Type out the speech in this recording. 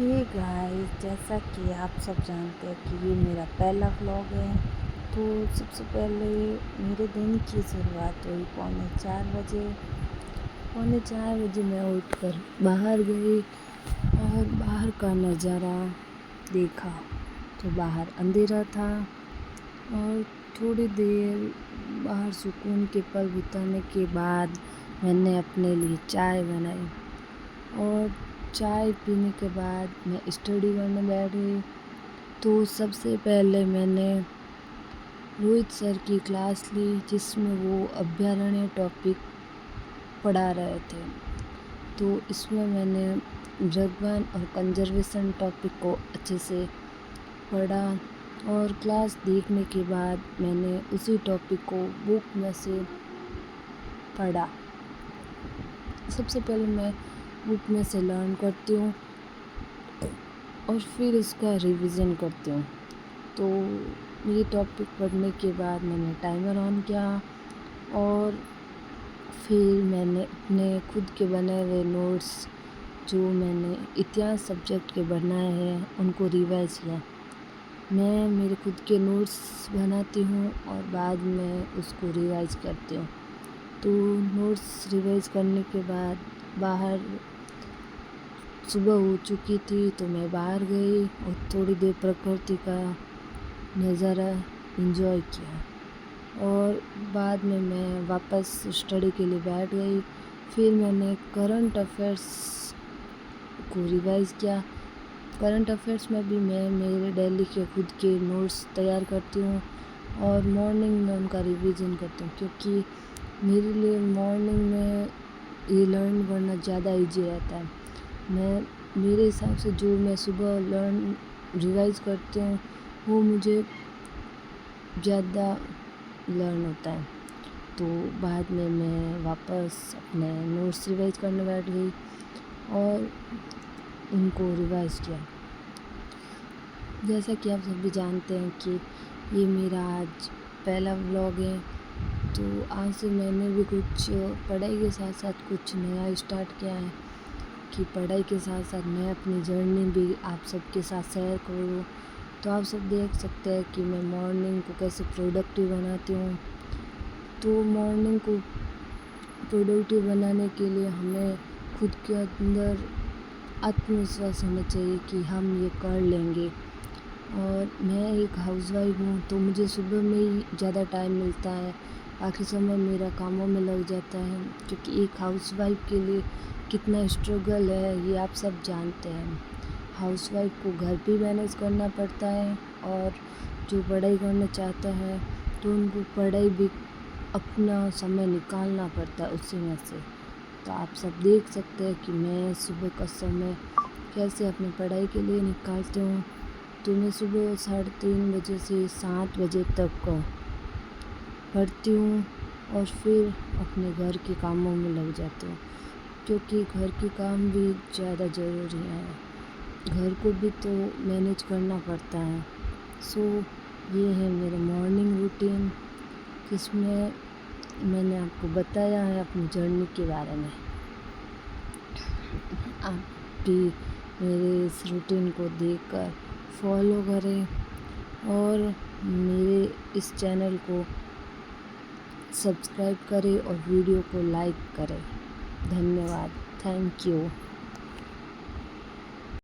Hey guys, जैसा कि आप सब जानते हैं कि ये मेरा पहला व्लॉग है। तो सबसे पहले मेरे दिन की शुरुआत हुई पौने 4 बजे मैं उठकर बाहर गई और बाहर का नज़ारा देखा। तो बाहर अंधेरा था और थोड़ी देर बाहर सुकून के पल बिताने के बाद मैंने अपने लिए चाय बनाई और चाय पीने के बाद मैं स्टडी करने बैठ गई। तो सबसे पहले मैंने रोहित सर की क्लास ली जिसमें वो अभयारण्य टॉपिक पढ़ा रहे थे। तो इसमें मैंने ड्रैगन और कंजर्वेशन टॉपिक को अच्छे से पढ़ा और क्लास देखने के बाद मैंने उसी टॉपिक को बुक में से पढ़ा। सबसे पहले मैं बुक में से लर्न करती हूँ और फिर उसका रिवीजन करती हूँ। तो ये टॉपिक पढ़ने के बाद मैंने टाइमर ऑन किया और फिर मैंने अपने खुद के बनाए हुए नोट्स जो मैंने इतिहास सब्जेक्ट के बनाए हैं उनको रिवाइज किया। मैं मेरे खुद के नोट्स बनाती हूँ और बाद में उसको रिवाइज करती हूँ। तो नोट्स रिवाइज करने के बाद बाहर सुबह हो चुकी थी तो मैं बाहर गई और थोड़ी देर प्रकृति का नज़ारा एंजॉय किया और बाद में मैं वापस स्टडी के लिए बैठ गई। फिर मैंने करंट अफेयर्स को रिवाइज किया। करंट अफेयर्स में भी मैं मेरे डेली के खुद के नोट्स तैयार करती हूँ और मॉर्निंग में उनका रिवीजन करती हूँ, क्योंकि मेरे लिए मॉर्निंग में ये लर्न करना ज़्यादा इजी रहता है। मेरे हिसाब से जो मैं सुबह रिवाइज करती हूँ वो मुझे ज़्यादा लर्न होता है। तो बाद में मैं वापस अपने नोट्स रिवाइज करने बैठ गई और उनको रिवाइज किया। जैसा कि आप सभी जानते हैं कि ये मेरा आज पहला व्लॉग है। तो आज से मैंने भी कुछ पढ़ाई के साथ साथ कुछ नया स्टार्ट किया है कि पढ़ाई के साथ साथ मैं अपनी जर्नी भी आप सबके साथ शेयर करूँ। तो आप सब देख सकते हैं कि मैं मॉर्निंग को कैसे प्रोडक्टिव बनाती हूँ। तो मॉर्निंग को प्रोडक्टिव बनाने के लिए हमें खुद के अंदर आत्मविश्वास होना चाहिए कि हम ये कर लेंगे। और मैं एक हाउसवाइफ हूँ तो मुझे सुबह में ही ज़्यादा टाइम मिलता है, बाकी समय मेरा कामों में लग जाता है, क्योंकि एक हाउसवाइफ के लिए कितना स्ट्रगल है ये आप सब जानते हैं। हाउसवाइफ को घर भी मैनेज करना पड़ता है और जो पढ़ाई करना चाहता है तो उनको पढ़ाई भी अपना समय निकालना पड़ता है उसी में से। तो आप सब देख सकते हैं कि मैं सुबह का समय कैसे अपनी पढ़ाई के लिए निकालती हूँ। तो मैं सुबह 3:30 बजे से 7 बजे तक पढ़ती हूँ और फिर अपने घर के कामों में लग जाती हूँ, क्योंकि घर के काम भी ज़्यादा ज़रूरी है। घर को भी तो मैनेज करना पड़ता है। सो ये है मेरा मॉर्निंग रूटीन, जिसमें मैंने आपको बताया है अपनी जर्नी के बारे में। आप भी मेरे इस रूटीन को देखकर फॉलो करें और मेरे इस चैनल को सब्सक्राइब करें और वीडियो को लाइक करें। धन्यवाद। Thank you.